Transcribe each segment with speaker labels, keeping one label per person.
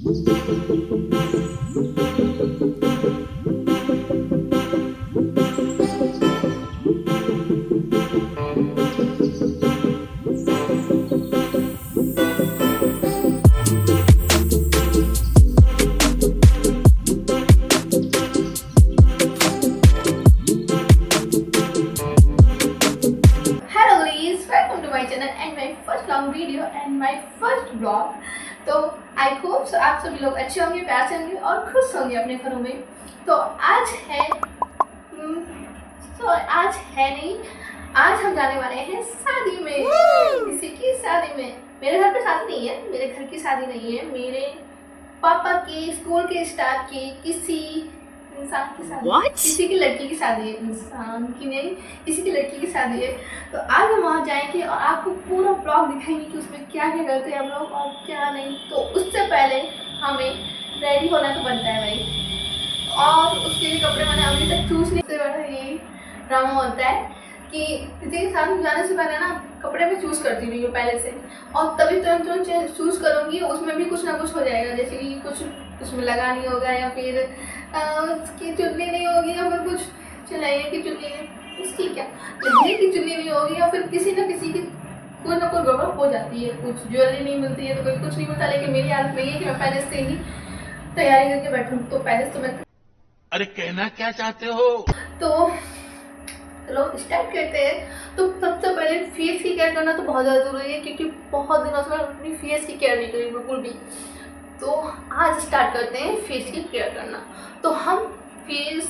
Speaker 1: Video and my first blog. तो I hope आप सभी लोग अच्छे होंगे, प्यार से होंगे और खुश होंगे अपने घरों में। तो आज है आज है नहीं, आज हम जाने वाले हैं शादी में, किसी की शादी में। मेरे घर पे शादी नहीं है, मेरे घर की शादी नहीं है, मेरे पापा की स्कूल के स्टाफ की किसी इंसान की शादी, किसी की लड़की की शादी है, इंसान की नहीं, किसी की लड़की की शादी है। तो आज हम वहाँ जाएंगे और आपको पूरा ब्लॉग दिखाएंगे कि उसमें क्या क्या करते हैं हम लोग और क्या नहीं। तो उससे पहले हमें रेडी होना तो बनता है भाई, और उसके लिए कपड़े मैंने अभी तक चूज नहीं किया। यही ड्रामा होता है कि किसी के साथ जाने से पहले ना कपड़े में चूज़ करती हुई पहले से, और तभी तुरंत चूज़ करूँगी, उसमें भी कुछ ना कुछ हो जाएगा, जैसे कि कुछ उसमें लगा नहीं होगा, या फिर उसकी चुन्नी नहीं होगी, या फिर कुछ चलाइए की चुन्नी, उसकी क्या लहंगे की चुन्नी नहीं होगी, या फिर किसी न किसी की कोई ना कोई गड़बड़ हो जाती है, कुछ ज्वेलरी नहीं मिलती है तो कोई कुछ नहीं मिलता। लेकिन मेरी आदत नहीं है कि मैं पहले से ही तैयारी करके बैठूँ, तो पहले से तो मैं
Speaker 2: अरे कहना क्या चाहते हो?
Speaker 1: तो चलो स्टार्ट करते हैं। तो सबसे पहले फेस की केयर करना तो बहुत ज़्यादा ज़रूरी है, क्योंकि बहुत दिनों से मैं अपनी फेस की केयर नहीं करी बिल्कुल भी। तो आज स्टार्ट करते हैं फेस की केयर करना। तो हम फेस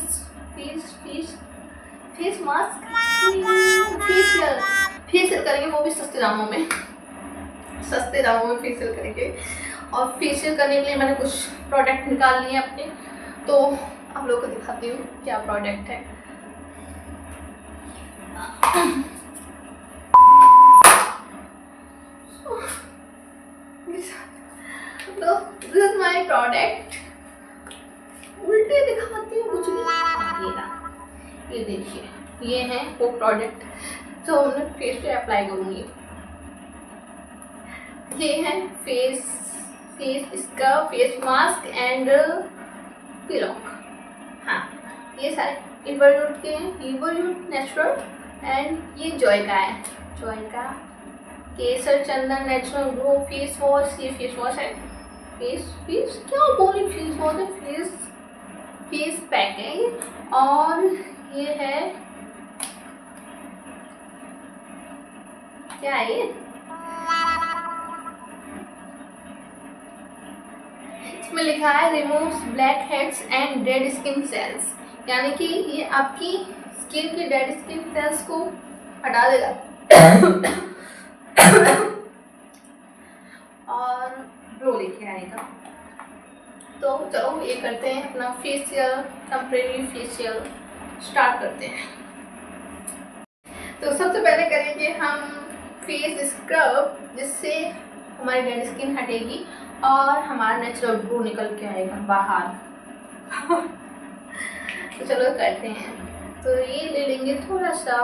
Speaker 1: मास्क फेशियल करेंगे, वो भी सस्ते दामों में फेशियल करेंगे। और फेशियल करने के लिए मैंने कुछ प्रोडक्ट निकाल लिए अपने, तो आप लोगों को दिखाती हूँ क्या प्रोडक्ट है। तो दिस इज माय प्रोडक्ट। उल्टे दिखाती हूँ कुछ नहीं, ये देखिए, ये है वो प्रोडक्ट जो मैं फेस पे अप्लाई करूँगी। ये है इसका फेस मास्क एंड पिलॉक। हाँ, ये सारे इवरयूट के हैं, इवरयूट नेचुरल, एंड ये जॉय का है, जॉय का केसर चंदन नेचुरल ग्लो फेस वॉश। ये फेस वॉश है, फेस क्या बोले, फेस वॉश है, फेस पैक है ये। और ये है क्या है ये, इसमें लिखा है removes black heads and dead skin cells, यानी कि ये आपकी स्किन के डेड स्किन सेल्स को हटा देगा और ग्लो लेके आएगा। तो चलो ये करते हैं अपना फेशियल, टेम्परेरी फेशियल स्टार्ट करते हैं। तो सबसे पहले करेंगे हम फेस स्क्रब, जिससे हमारी डेड स्किन हटेगी और हमारा नेचुरल ग्लो निकल के आएगा बाहर तो चलो करते हैं। तो ये ले लेंगे थोड़ा सा,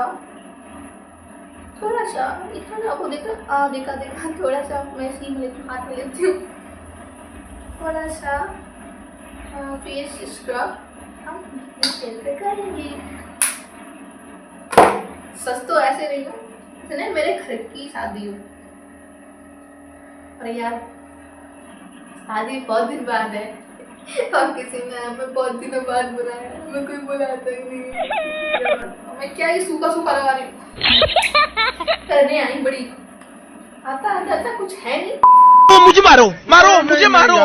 Speaker 1: इतना ना आपको देखा थोड़ा सा मैं इसी में हाथ में लेती हूँ, थोड़ा सा फेस स्क्रब हम फेस पे करेंगे। सस्तो ऐसे रहेगा जैसे मेरे घर की शादी हो, और यार शादी बहुत दिन बाद है और किसी ने हमें बहुत दिनों बाद बुलाया, हमें कोई बुलाता ही नहीं। मैं क्या ये सूखा लगा रही हूँ करने आई, बड़ी आता कुछ है नहीं।
Speaker 2: मुझे मारो मुझे मारो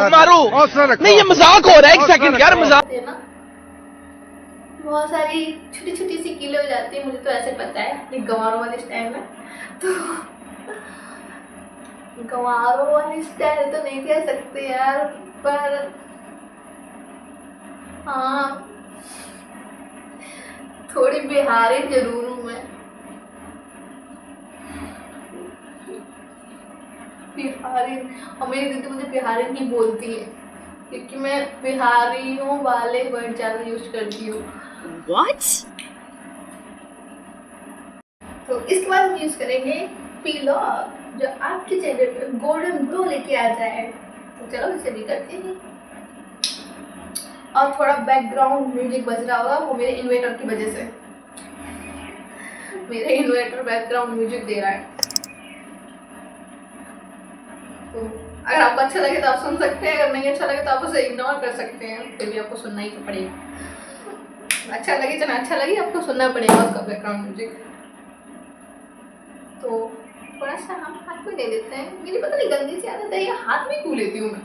Speaker 2: नहीं, ये मजाक हो रहा है। एक सेकंड यार, मजाक
Speaker 1: है ना, बहुत सारी छोटी सी कीले हो जाती है, मुझे तो ऐसे पता है गंवारों वाले स्टाइल में। तो गंवारों वाली स्टाइल तो नहीं कह सकते यार, पर हाँ थोड़ी बिहारी जरूर हूँ मैं, बिहारी। और मेरी दीदी मुझे बिहारी नहीं बोलती है, क्योंकि मैं बिहारियों वाले वर्ड ज़्यादा यूज करती हूँ।
Speaker 3: What?
Speaker 1: तो इसके बाद हम यूज करेंगे पीलॉक, जो आपके चेहरे पे गोल्डन ग्लो लेके आ जाए। तो चलो इसे भी करते हैं। और थोड़ा बैकग्राउंड म्यूजिक बज रहा होगा, वो मेरे इन्वर्टर की वजह से, मेरे इन्वर्टर बैकग्राउंड म्यूजिक दे रहा है। तो अगर आपको अच्छा लगे तो आप सुन सकते हैं, अगर नहीं अच्छा लगे तो आप उसे इग्नोर कर सकते हैं, फिर भी आपको सुनना ही तो पड़ेगा। अच्छा लगे चाहे अच्छा लगे, आपको सुनना पड़ेगा उसका बैकग्राउंड म्यूजिक। तो थोड़ा सा हम हाथ में ले लेते हैं। मेरी पता नहीं गंदी सी आदत है, ये हाथ में क्यों लेती हूँ मैं।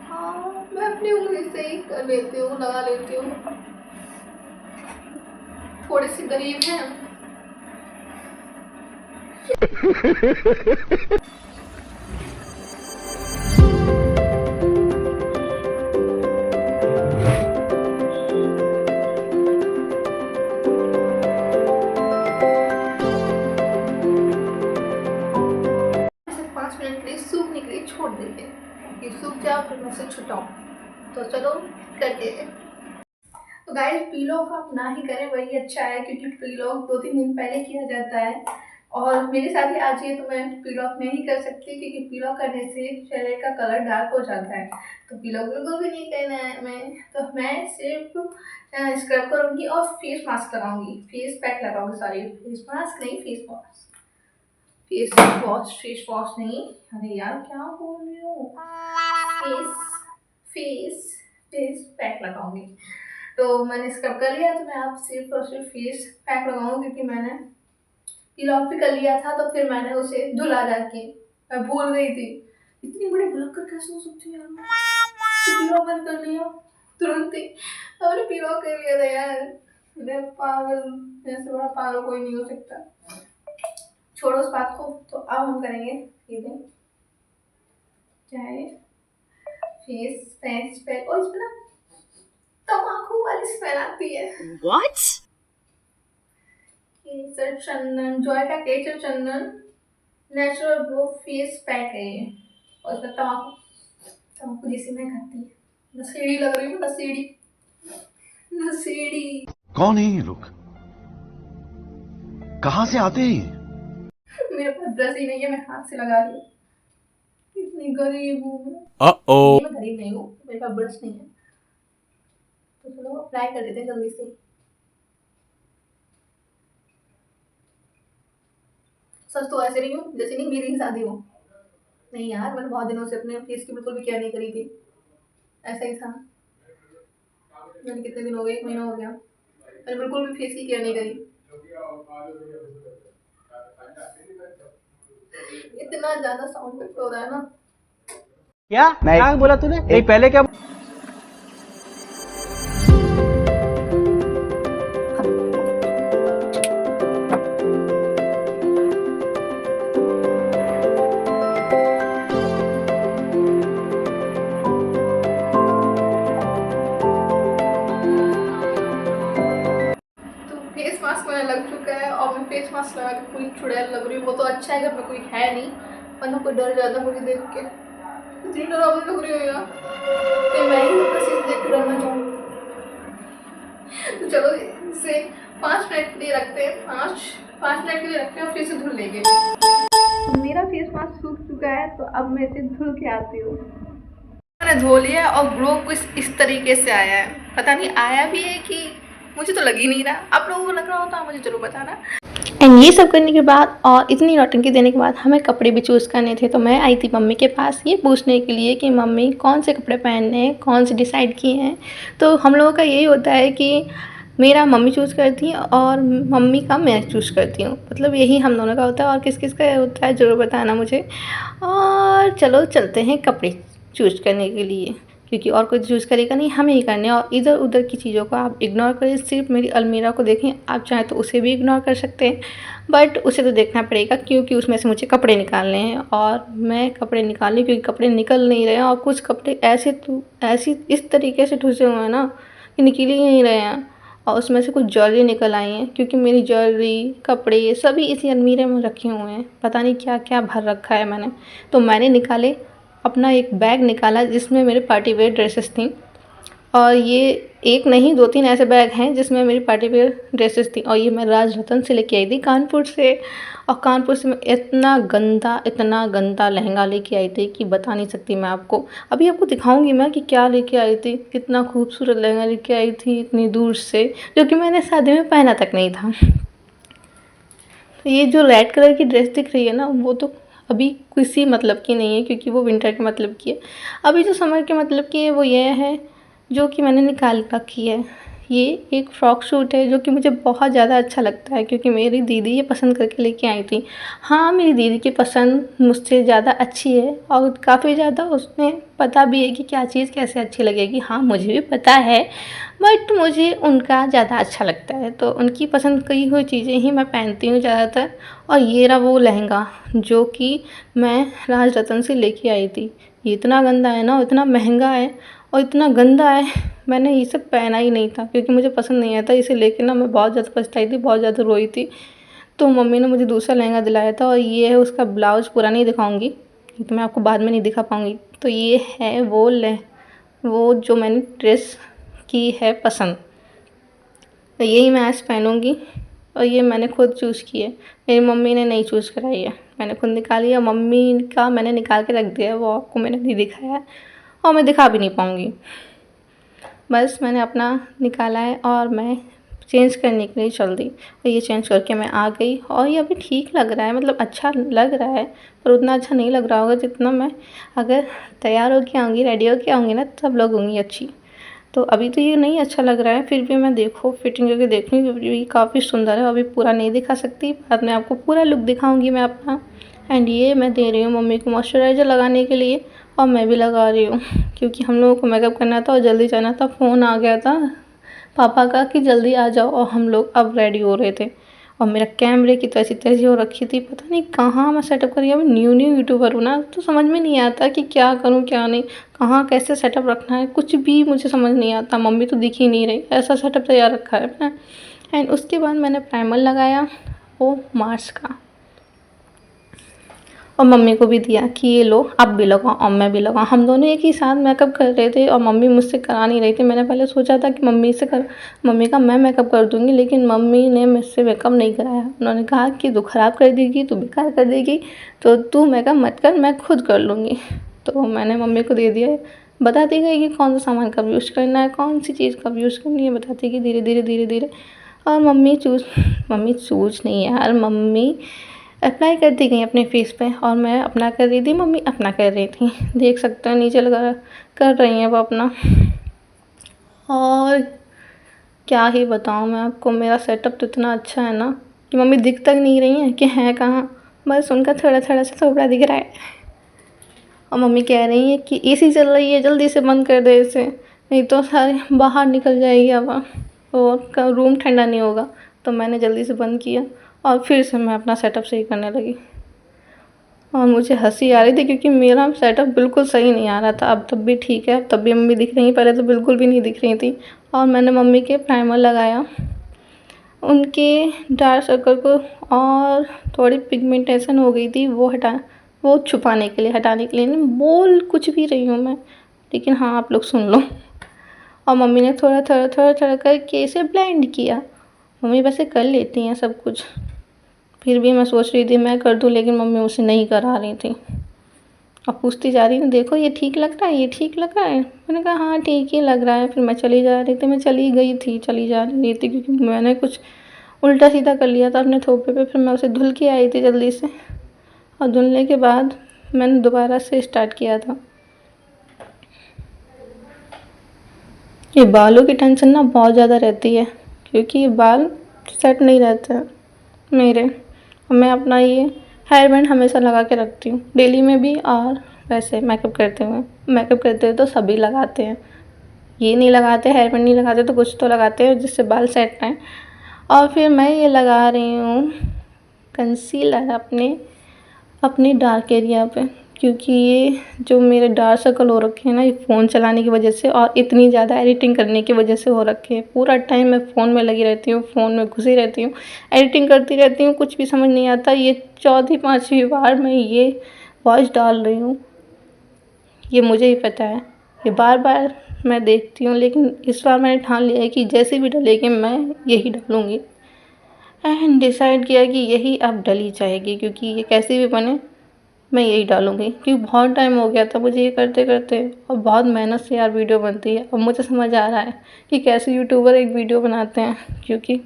Speaker 1: हाँ, मैं अपनी उंगली से ही कर लेती हूँ, लगा लेती हूँ। थोड़ी सी गरीब है। सूखने के लिए छोड़ देते हैं कि सूख जाओ, फिर मैं उसे छुटाऊँ। तो चलो करते हैं। तो गाइस, पीलॉक आप ना ही करें, वही अच्छा है, क्योंकि पीलॉक 2-3 दिन पहले किया जाता है। और मेरे साथ ही आज ये तो मैं पीलॉक नहीं कर सकती, क्योंकि पीलॉक करने से चेहरे का कलर डार्क हो जाता है। तो पीलॉक बिल्कुल भी नहीं करना है मैं। तो मैं सिर्फ स्क्रब करूँगी और फेस मास्क लगाऊंगी, फेस पैक लगाऊंगी, सॉरी फेस मास्क नहीं, फेस मास्क, फेस वॉश नहीं, अरे यार क्या बोल रही हूँ, फेस फेस पैक लगाऊंगी। तो मैंने स्क्रब कर लिया, तो मैं आप सिर्फ और सिर्फ फेस पैक लगाऊंगी, क्योंकि मैंने पील भी कर लिया था, तो फिर मैंने उसे धुला जाके, मैं भूल गई थी। इतनी बड़ी भुलक कर कैसे हो सकती है यार, पील बंद कर लिया तुरंत ही, और पील कर लिया था यार। मैं पागल, ऐसे बड़ा पागल कोई नहीं हो सकता। छोड़ो उस बात को। तो अब हम करेंगे सीधे चाहे फेस पैक, और इसमें ना तम्बाकू वाली स्मेल आती है।
Speaker 2: What?
Speaker 1: केसर चंदन, जॉय का केसर चंदन नेचुरल ग्लो फेस पैक है ये, और इसमें तम्बाकू जैसी मैं खाती है। नशेड़ी लग रही हूँ, नशेड़ी।
Speaker 3: कौन है ये लोग, कहाँ से आते हैं?
Speaker 1: मेरे पास ब्रश ही नहीं है, मैं हाथ से लगा रही हूँ। इतनी गरीब हूँ मैं। मैं गरीब नहीं हूँ, मेरे पास ब्रश नहीं है। तो चलो अप्लाई कर देते हैं जल्दी से। सच तो ऐसे रही हूँ जैसे नहीं मेरी ही शादी हो। नहीं यार, मैंने बहुत दिनों से अपने फेस की बिल्कुल भी केयर नहीं करी थी, ऐसा ही था। मैंने कितने दिन हो गए, 1 महीना हो गया, मैंने बिल्कुल भी फेस की केयर नहीं करी। इतना ज्यादा साउंड इफेक्ट हो रहा है ना।
Speaker 2: क्या बोला तूने? नहीं, पहले क्या?
Speaker 1: फेस मास्क मैंने लग चुका है, और मैं फेस मास्क लगा के पूरी चुड़ैल लग रही हूँ। वो तो अच्छा है घर में कोई है नहीं, वरना कोई डर जाता मुझे देख के। इतनी डरावनी लग रही हूँ यार, तो मैं ही बस इसे देख के डरना चाहूँ। तो चलो इसे 5 मिनट के लिए रखते हैं, 5 मिनट के लिए रखते हैं, और फिर से धुल लेंगे। मेरा फेस मास्क सूख चुका है, तो अब मैं इसे धुल के आती हूँ। मैंने धो लिया और ग्लो कुछ इस तरीके से आया है। पता नहीं आया भी है कि, मुझे तो लग ही नहीं रहा। आप लोगों को लग रहा हो तो आप मुझे जरूर बताना। एंड ये सब करने के बाद और इतनी नौटंकी देने के बाद हमें कपड़े भी चूज़ करने थे। तो मैं आई थी मम्मी के पास ये पूछने के लिए कि मम्मी कौन से कपड़े पहनने हैं, कौन से डिसाइड किए हैं। तो हम लोगों का यही होता है कि मेरा मम्मी चूज़ करती है और मम्मी का मैं चूज़ करती हूँ, मतलब यही हम दोनों का होता है। और किस किस का होता है ज़रूर बताना मुझे। और चलो चलते हैं कपड़े चूज़ करने के लिए, क्योंकि और कोई चूज़ करेगा नहीं, हमें ही करने। और इधर उधर की चीज़ों को आप इग्नोर करें, सिर्फ मेरी अलमीरा को देखें। आप चाहें तो उसे भी इग्नोर कर सकते हैं, बट उसे तो देखना पड़ेगा, क्योंकि उसमें से मुझे कपड़े निकालने हैं। और मैं कपड़े निकाल रही हूँ क्योंकि कपड़े निकल नहीं रहे हैं, और कुछ कपड़े ऐसी इस तरीके से ठुसे हुए हैं ना कि निकल ही नहीं रहे हैं। और उसमें से कुछ ज्वेलरी निकल आई हैं, क्योंकि मेरी ज्वेलरी कपड़े सभी इसी अलमीरे में रखे हुए हैं। पता नहीं क्या क्या भर रखा है मैंने। तो मैंने निकाले, अपना एक बैग निकाला जिसमें मेरे पार्टी वेयर ड्रेसेस थी, और ये एक नहीं 2-3 ऐसे बैग हैं जिसमें मेरी पार्टी वेयर ड्रेसेस थी। और ये मैं राजरतन से लेके आई थी कानपुर से। और कानपुर से मैं इतना गंदा लहंगा लेके आई थी कि बता नहीं सकती मैं आपको। अभी आपको दिखाऊंगी मैं कि क्या लेके आई थी, कितना खूबसूरत लहंगा लेके आई थी इतनी दूर से, जो कि मैंने शादी में पहना तक नहीं था। ये जो रेड कलर की ड्रेस दिख रही है ना, वो तो अभी किसी मतलब की नहीं है, क्योंकि वो विंटर के मतलब की है। अभी जो समर के मतलब की है वो ये है, जो कि मैंने निकाल रखी है। ये एक फ़्रॉक सूट है जो कि मुझे बहुत ज़्यादा अच्छा लगता है, क्योंकि मेरी दीदी ये पसंद करके लेके आई थी। हाँ, मेरी दीदी की पसंद मुझसे ज़्यादा अच्छी है और काफ़ी ज़्यादा उसमें पता भी है कि क्या चीज़ कैसे अच्छी लगेगी। हाँ, मुझे भी पता है, बट मुझे उनका ज़्यादा अच्छा लगता है, तो उनकी पसंद की हुई चीज़ें ही मैं पहनती हूँ ज़्यादातर। और ये रहा वो लहंगा जो कि मैं राजरतन से लेके आई थी। ये इतना गंदा है ना, इतना महंगा है और इतना गंदा है, मैंने ये सब पहना ही नहीं था क्योंकि मुझे पसंद नहीं आया था। इसे लेके ना मैं बहुत ज़्यादा पछताई थी, बहुत ज़्यादा रोई थी। तो मम्मी ने मुझे दूसरा लहंगा दिलाया था और ये है उसका ब्लाउज। पूरा नहीं दिखाऊंगी, ये तो मैं आपको बाद में नहीं दिखा पाऊँगी। तो ये है वो जो मैंने ड्रेस की है पसंद, तो यही मैं आज पहनूंगी। और ये मैंने खुद चूज़ की है, मेरी मम्मी ने नहीं चूज़ कराई है, मैंने खुद निकाली है। मम्मी का मैंने निकाल के रख दिया है, वो आपको मैंने नहीं दिखाया है और मैं दिखा भी नहीं पाऊँगी। बस मैंने अपना निकाला है और मैं चेंज करने के लिए चल दी और ये चेंज करके मैं आ गई। और ये अभी ठीक लग रहा है, मतलब अच्छा लग रहा है, पर उतना अच्छा नहीं लग रहा होगा जितना मैं अगर तैयार होके आऊँगी, रेडी होके आऊँगी ना, तब लगूँगी अच्छी। तो अभी तो ये नहीं अच्छा लग रहा है, फिर भी मैं देखो फिटिंग करके देख रही हूँ, ये काफ़ी सुंदर है। अभी पूरा नहीं दिखा सकती, बाद में आपको पूरा लुक दिखाऊंगी मैं अपना। एंड ये मैं दे रही हूँ मम्मी को मॉइस्चराइज़र लगाने के लिए और मैं भी लगा रही हूँ, क्योंकि हम लोगों को मेकअप करना था और जल्दी जाना था। फ़ोन आ गया था पापा का कि जल्दी आ जाओ, और हम लोग अब रेडी हो रहे थे। और मेरा कैमरे की तो ऐसी तैसी हो रखी थी, पता नहीं कहाँ मैं सेटअप करी। अभी न्यू यूट्यूबर हूँ ना, तो समझ में नहीं आता कि क्या करूँ क्या नहीं, कहाँ कैसे सेटअप रखना है, कुछ भी मुझे समझ नहीं आता। मम्मी तो दिख ही नहीं रही, ऐसा सेटअप तैयार रखा है मैंने। एंड उसके बाद मैंने प्राइमर लगाया वो मार्स का, और मम्मी को भी दिया कि ये लो आप भी लगाओ और मैं भी लगाऊँ। हम दोनों एक ही साथ मेकअप कर रहे थे और मम्मी मुझसे करा नहीं रही थी। मैंने पहले सोचा था कि मम्मी का मैं मेकअप कर दूँगी, लेकिन मम्मी ने मुझसे मेकअप नहीं कराया। उन्होंने कहा कि तू ख़राब कर देगी, तू बेकार कर देगी, तो तू मेकअप मत कर, मैं खुद कर लूँगी। तो मैंने मम्मी को दे दिया, बताती गई कि कौन सा सामान कब यूज़ करना है, कौन सी चीज़ कब यूज़ करनी है, बताती गई धीरे धीरे धीरे धीरे। और मम्मी चूज़ नहीं यार, मम्मी अप्लाई करती गई अपने फेस पे और मैं अपना कर रही थी, मम्मी अपना कर रही थी। देख सकते हैं नीचे लगा कर रही हैं वो अपना। और क्या ही बताऊँ मैं आपको, मेरा सेटअप तो इतना अच्छा है ना कि मम्मी दिख तक नहीं रही हैं कि हैं कहाँ, बस उनका थोड़ा थोड़ा सा थोबड़ा दिख रहा है। और मम्मी कह रही है कि एसी चल रही है, जल्दी से बंद कर दे इसे, नहीं तो सारे बाहर निकल जाएगी हवा और रूम ठंडा नहीं होगा। तो मैंने जल्दी से बंद किया और फिर से मैं अपना सेटअप सही करने लगी। और मुझे हंसी आ रही थी क्योंकि मेरा सेटअप बिल्कुल सही नहीं आ रहा था। अब तब भी ठीक है, अब तब भी मम्मी दिख रही, पहले तो बिल्कुल भी नहीं दिख रही थी। और मैंने मम्मी के प्राइमर लगाया, उनके डार्क सर्कल को और थोड़ी पिगमेंटेशन हो गई थी वो छुपाने के लिए, हटाने के लिए। नहीं बोल कुछ भी रही हूँ मैं, लेकिन हाँ आप लोग सुन लो। और मम्मी ने थोड़ा थोड़ा करके इसे ब्लेंड किया। मम्मी वैसे कर लेती हैं सब कुछ, फिर भी मैं सोच रही थी मैं कर दूँ, लेकिन मम्मी मुझसे नहीं करा रही थी। अब पूछती जा रही थी, देखो ये ठीक लग रहा है, ये ठीक लग रहा है। मैंने कहा हाँ ठीक ही लग रहा है। फिर मैं चली जा रही थी, मैं चली जा रही थी क्योंकि मैंने कुछ उल्टा सीधा कर लिया था अपने थोपे पे। फिर मैं उसे धुल के आई थी जल्दी से, और धुलने के बाद मैंने दोबारा से स्टार्ट किया था। ये बालों की टेंशन ना बहुत ज़्यादा रहती है, क्योंकि ये बाल सेट नहीं रहते हैं मेरे। मैं अपना ये हेयर बैंड हमेशा लगा के रखती हूँ, डेली में भी और वैसे मेकअप करते हुए तो सभी लगाते हैं। ये नहीं लगाते, हेयर बैंड नहीं लगाते तो कुछ तो लगाते हैं जिससे बाल सेट रहें। और फिर मैं ये लगा रही हूँ कंसीलर अपने डार्क एरिया पे, क्योंकि ये जो मेरे डार्क सर्कल हो रखे हैं ना, ये फ़ोन चलाने की वजह से और इतनी ज़्यादा एडिटिंग करने की वजह से हो रखे हैं। पूरा टाइम मैं फ़ोन में लगी रहती हूँ, फ़ोन में घुसी रहती हूँ, एडिटिंग करती रहती हूँ, कुछ भी समझ नहीं आता। ये 4-5वीं बार मैं ये वॉइस डाल रही हूँ, ये मुझे ही पता है। ये बार बार मैं देखती हूँ, लेकिन इस बार मैंने ठान लिया है कि जैसे भी डलेगी मैं यही डालूँगी। एंड डिसाइड किया कि यही अब डली जाएगी, क्योंकि ये कैसे भी बने मैं यही डालूँगी, क्योंकि बहुत टाइम हो गया था मुझे ये करते करते, और बहुत मेहनत से यार वीडियो बनती है। अब मुझे समझ आ रहा है कि कैसे यूट्यूबर एक वीडियो बनाते हैं, क्योंकि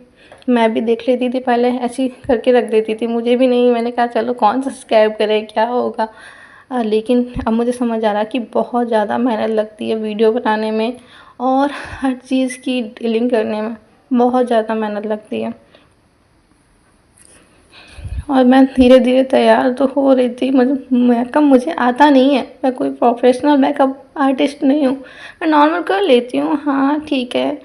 Speaker 1: मैं भी देख लेती थी पहले, ऐसी करके रख देती थी, मुझे भी नहीं, मैंने कहा चलो कौन सब्सक्राइब करे क्या होगा। लेकिन अब मुझे समझ आ रहा है कि बहुत ज़्यादा मेहनत लगती है वीडियो बनाने में, और हर चीज़ की डीलिंग करने में बहुत ज़्यादा मेहनत लगती है। और मैं धीरे धीरे तैयार तो हो रही थी। मेकअप मुझे आता नहीं है, मैं कोई प्रोफेशनल मेकअप आर्टिस्ट नहीं हूँ, मैं नॉर्मल कर लेती हूँ, हाँ ठीक है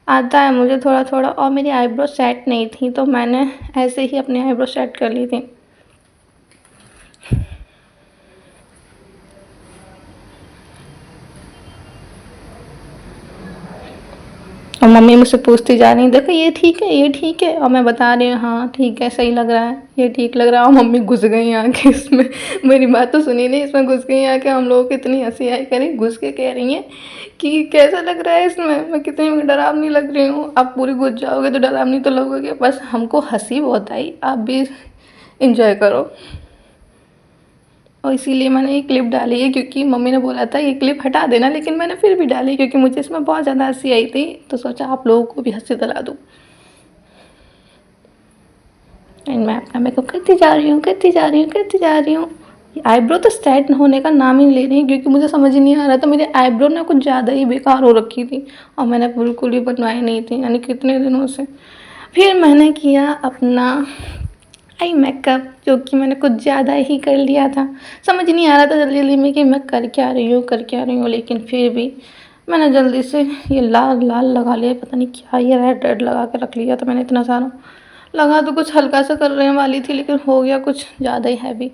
Speaker 1: आता है मुझे थोड़ा थोड़ा। और मेरी आईब्रो सेट नहीं थी तो मैंने ऐसे ही अपनी आईब्रो सेट कर ली थी। और मम्मी मुझसे पूछती जा रही, देखो ये ठीक है ये ठीक है, और मैं बता रही हूँ हाँ ठीक है सही लग रहा है ये ठीक लग रहा है। और मम्मी घुस गई आके इसमें, मेरी बात तो सुनी नहीं, इसमें घुस गई आके। हम लोगों को इतनी हंसी आई, कह रही घुस के कह रही हैं कि कैसा लग रहा है इसमें, मैं कितनी डरावनी लग रही हूँ, आप पूरी घुस जाओगे तो डरावनी तो लगोगे। बस हमको हंसी बहुत आई, आप भी इंजॉय करो। और इसीलिए मैंने ये क्लिप डाली है, क्योंकि मम्मी ने बोला था ये क्लिप हटा देना, लेकिन मैंने फिर भी डाली क्योंकि मुझे इसमें बहुत ज़्यादा हंसी आई थी, तो सोचा आप लोगों को भी हंसी दिला दूँ। एंड मैं अपना मेकअप करती जा रही हूँ करती जा रही हूँ करती जा रही हूँ। आईब्रो तो सेट होने का नाम ही नहीं ले रही, क्योंकि मुझे समझ ही नहीं आ रहा था, मेरी आईब्रो ना कुछ ज़्यादा ही बेकार हो रखी थी, और मैंने बिल्कुल ही बनवाई नहीं थी, यानी कितने दिनों से। फिर मैंने किया अपना आई मेकअप, जो कि मैंने कुछ ज़्यादा ही कर लिया था। समझ नहीं आ रहा था जल्दी जल्दी में कि मैं कर क्या रही हूँ, लेकिन फिर भी मैंने जल्दी से ये लाल लाल लगा लिया, पता नहीं क्या ये रेड रेड लगा के रख लिया था मैंने। इतना सारा लगा तो कुछ हल्का सा करने वाली थी, लेकिन हो गया कुछ ज़्यादा ही हैवी।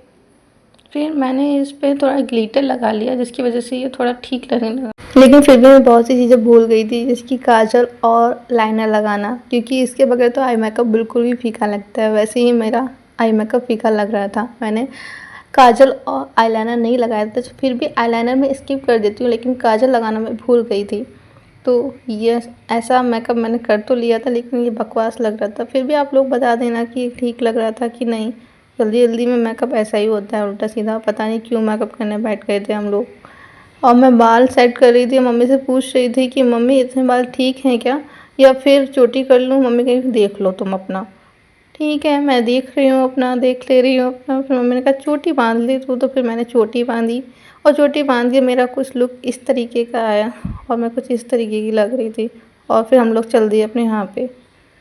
Speaker 1: फिर मैंने इस पर थोड़ा ग्लिटर लगा लिया, जिसकी वजह से ये थोड़ा ठीक लगने लगा। लेकिन फिर भी मैं बहुत सी चीज़ें भूल गई थी, जैसे कि काजल और लाइनर लगाना, क्योंकि इसके बगैर तो आई मेकअप बिल्कुल भी फीका लगता है। वैसे ही मेरा आई मेकअप फीका लग रहा था, मैंने काजल और आईलाइनर नहीं लगाया था, तो फिर भी आईलाइनर में स्किप कर देती हूँ, लेकिन काजल लगाना मैं भूल गई थी। तो ये ऐसा मेकअप मैंने कर तो लिया था, लेकिन ये बकवास लग रहा था। फिर भी आप लोग बता देना कि ठीक लग रहा था कि नहीं। जल्दी जल्दी में मेकअप ऐसा ही होता है, उल्टा सीधा, पता नहीं क्यों मेकअप करने बैठ गए थे हम लोग। और मैं बाल सेट कर रही थी, मम्मी से पूछ रही थी कि मम्मी इतने बाल ठीक हैं क्या, या फिर चोटी कर लूँ। मम्मी कही देख लो तुम अपना। ठीक है मैं देख रही हूँ अपना, देख ले रही हूँ अपना। फिर मम्मी ने कहा चोटी बांध ली तू, तो फिर मैंने चोटी बांधी, और चोटी बांध के मेरा कुछ लुक इस तरीके का आया, और मैं कुछ इस तरीके की लग रही थी। और फिर हम लोग चल दिए अपने यहाँ पे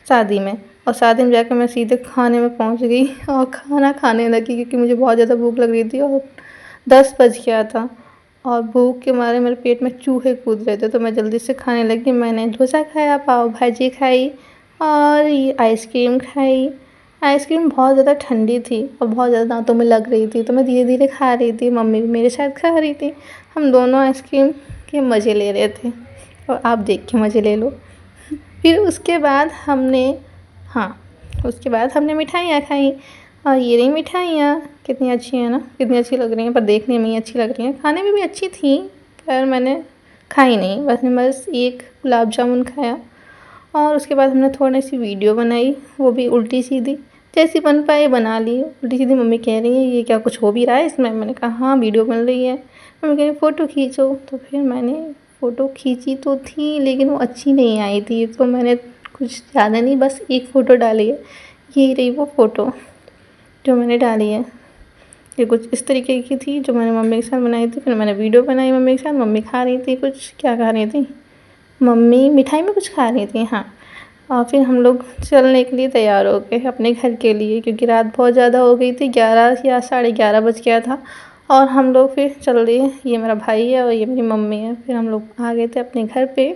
Speaker 1: शादी में, और शादी में जाकर मैं सीधे खाने में पहुँच गई और खाना खाने लगी, क्योंकि मुझे बहुत ज़्यादा भूख लग रही थी और 10 बज गया था, और भूख के मारे मेरे पेट में चूहे कूद रहे थे। तो मैं जल्दी से खाने लगी। मैंने डोसा खाया, पाव भाजी खाई, और ये आइसक्रीम खाई। आइसक्रीम बहुत ज़्यादा ठंडी थी और बहुत ज़्यादा दांतों में लग रही थी, तो मैं धीरे धीरे खा रही थी, मम्मी भी मेरे साथ खा रही थी। हम दोनों आइसक्रीम के मज़े ले रहे थे, और आप देख के मज़े ले लो। फिर उसके बाद हमने मिठाइयाँ खाई, और ये रही मिठाइयाँ, कितनी अच्छी है ना, कितनी अच्छी लग रही हैं, पर देखने में ही अच्छी लग रही हैं, खाने में भी अच्छी थी, पर मैंने खाई नहीं। बस एक गुलाब जामुन खाया, और उसके बाद हमने थोड़ी सी वीडियो बनाई, वो भी उल्टी सीधी, जैसी बन पाई बना ली उल्टी सीधी। मम्मी कह रही है ये क्या कुछ हो भी रहा है इसमें, मैंने कहा हाँ वीडियो बन रही है। मम्मी कह रही फ़ोटो खींचो, तो फिर मैंने फ़ोटो खींची तो थी, लेकिन वो अच्छी नहीं आई थी, तो मैंने कुछ ज़्यादा नहीं, बस एक फ़ोटो डाली है। यही रही वो फ़ोटो जो मैंने डाली है। ये कुछ इस तरीके की थी जो मैंने मम्मी के साथ बनाई थी। फिर मैंने वीडियो बनाई मम्मी के साथ, मम्मी खा रही थी कुछ, क्या खा रही थी मम्मी, मिठाई में कुछ खा रही थी हाँ। और फिर हम लोग चलने के लिए तैयार हो गए अपने घर के लिए, क्योंकि रात बहुत ज़्यादा हो गई थी, 11 या 11:30 बज गया था, और हम लोग फिर चल दिए। ये मेरा भाई है और ये मेरी मम्मी है। फिर हम लोग आ गए थे अपने घर पे।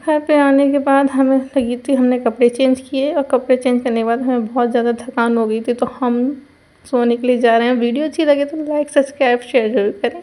Speaker 1: घर पे आने के बाद हमें लगी थी, हमने कपड़े चेंज किए, और कपड़े चेंज करने के बाद हमें बहुत ज़्यादा थकान हो गई थी, तो हम सोने के लिए जा रहे हैं। वीडियो अच्छी लगे तो लाइक सब्सक्राइब शेयर जरूर करें।